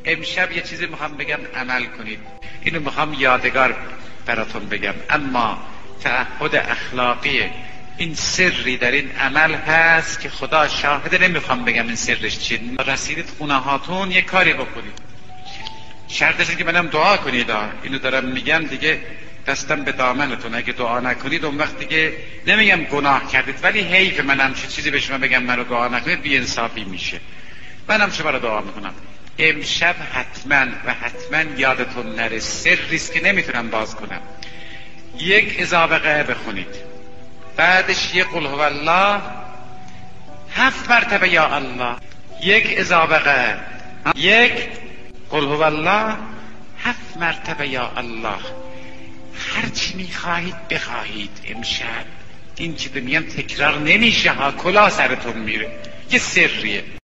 امشب یه چیزی میخوام بگم، عمل کنید. اینو میخوام یادگار براتون بگم. اما تعهد اخلاقی، این سری در این عمل هست که خدا شاهده. نمیخوام بگم این سرش چیه. رسیدید خونه هاتون یه کاری بکنید، شرطش که منم دعا کنید. اینو دارم میگم دیگه، دستم به دامنتون. اگه دعا نکنید اون وقت دیگه نمیگم گناه کردید، ولی حیف منم چیزی به شما بگم منو دعا نکنید، بی انصافی میشه. منم شما رو دعا میکنم امشب حتما یادتون نره، سریست که نمیتونم باز کنم. یک اذا بخونید، بعدش یک قل هو الله 7 مرتبه یا الله. یک اذا یک قل هو الله 7 مرتبه یا الله. هرچی میخواهید بخواهید امشب. این چی میگم تکرار نمیشه ها، کلا سرتون میره. یه سریه.